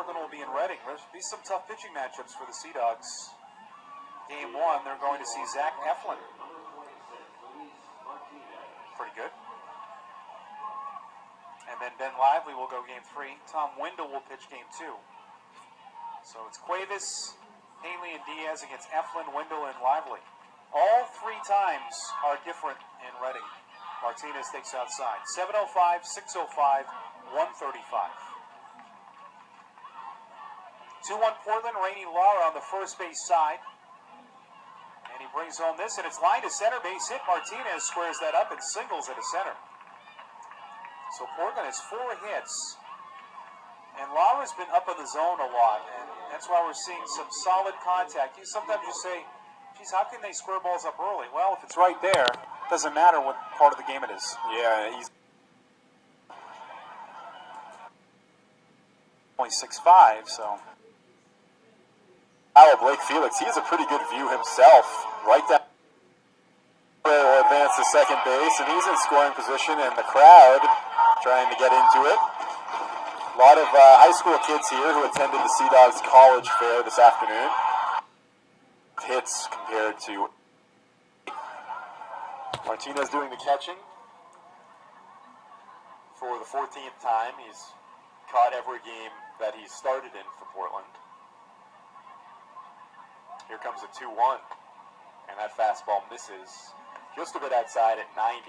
Portland will be in Reading. There'll be some tough pitching matchups for the Sea Dogs. Game 1, they're going to see Zach Eflin. Pretty good. And then Ben Lively will go Game 3. Tom Windle will pitch Game 2. So it's Cuevas, Haley, and Diaz against Eflin, Windle, and Lively. All 3 times are different in Reading. Martinez takes outside. 7:05, 6:05, 1:35. 2-1 Portland, Rainey Lara on the first base side. And he brings home this, and it's line to center base hit. Martinez squares that up and singles into center. So Portland has 4 hits. And Lara's been up in the zone a lot, and that's why we're seeing some solid contact. Sometimes you say, geez, how can they square balls up early? Well, if it's right there, it doesn't matter what part of the game it is. Yeah, he's only 6'5", so. Blake Felix, he has a pretty good view himself. Right down will advance to second base, and he's in scoring position, and the crowd trying to get into it. A lot of high school kids here who attended the Sea Dogs College Fair this afternoon. Hits compared to Martinez doing the catching for the 14th time. He's caught every game that he's started in for Portland. Here comes a 2-1, and that fastball misses just a bit outside at 90.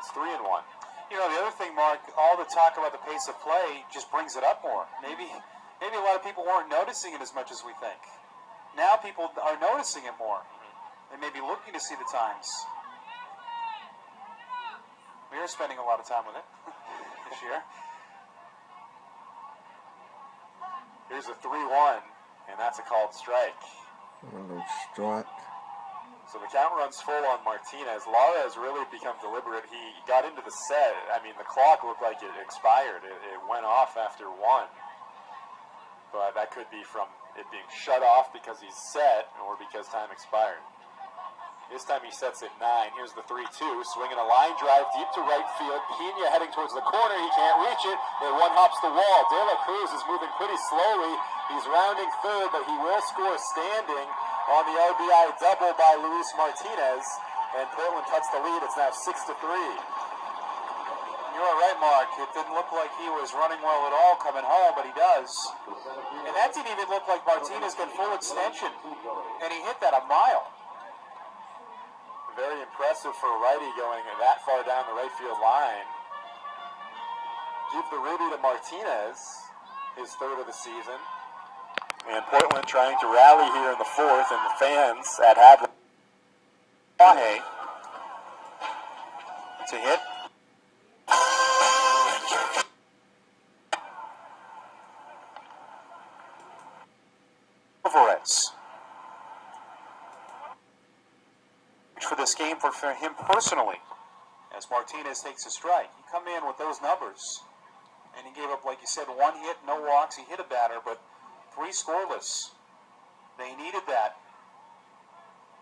It's 3-1. You know, the other thing, Mark, all the talk about the pace of play just brings it up more. Maybe a lot of people weren't noticing it as much as we think. Now people are noticing it more. They may be looking to see the times. We are spending a lot of time with it this year. Here's a 3-1, and that's a called strike. Strike. So the count runs full on Martinez. Lara has really become deliberate. He got into the set. I mean, the clock looked like it expired. It went off after 1. But that could be from it being shut off because he's set or because time expired. This time he sets at 9. Here's the 3-2. Swinging a line drive deep to right field. Pena heading towards the corner. He can't reach it. It one-hops the wall. De La Cruz is moving pretty slowly. He's rounding third, but he will score standing on the RBI double by Luis Martinez. And Portland cuts the lead. It's now 6-3. You're right, Mark. It didn't look like he was running well at all coming home, but he does. And that didn't even look like Martinez got full extension. And he hit that a mile. Very impressive for a righty going that far down the right field line. Give the Ruby to Martinez, his 3rd of the season. And Portland trying to rally here in the 4th, and the fans at Hadley. To hit. Alvarez. For this game for him personally, as Martinez takes a strike. He come in with those numbers, and he gave up, like you said, 1 hit, no walks. He hit a batter, but 3 scoreless. They needed that.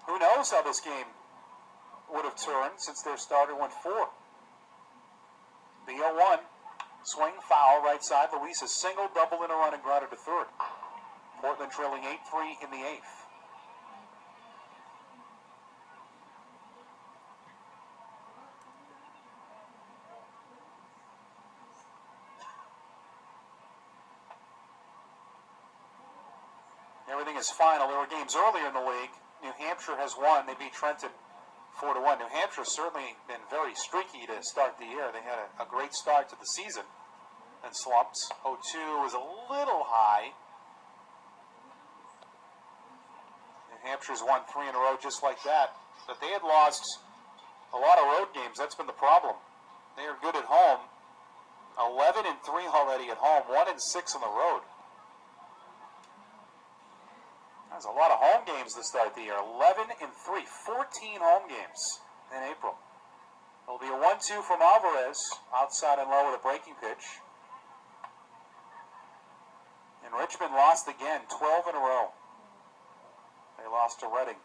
Who knows how this game would have turned since their starter went 4. The 0-1, swing, foul, right side. Luis a single, double, and a run and grounded to third. Portland trailing 8-3 in the 8th. Everything is final. There were games earlier in the league. New Hampshire has won. They beat Trenton 4-1. New Hampshire's certainly been very streaky to start the year. They had a great start to the season and slumped. 0-2 was a little high. New Hampshire's won 3 in a row just like that. But they had lost a lot of road games. That's been the problem. They are good at home. 11-3 already at home. 1-6 on the road. There's a lot of home games to start the year. 11-3, 14 home games in April. It'll be a 1-2 from Alvarez, outside and low with a breaking pitch. And Richmond lost again, 12 in a row. They lost to Reading.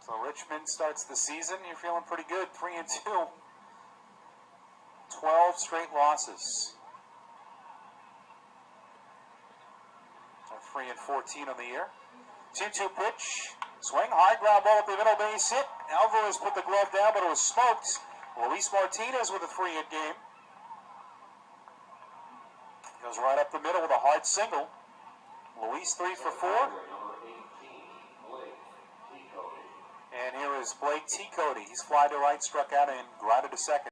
So Richmond starts the season. You're feeling pretty good, 3-2. 12 straight losses. 3 and 14 on the year. 2-2 pitch. Swing, high ground ball at the middle base hit. Alvarez put the glove down, but it was smoked. Luis Martinez with a 3-hit game. Goes right up the middle with a hard single. Luis 3 for 4. And here is Blake T. Cody. He's fly to right, struck out, and grounded to second.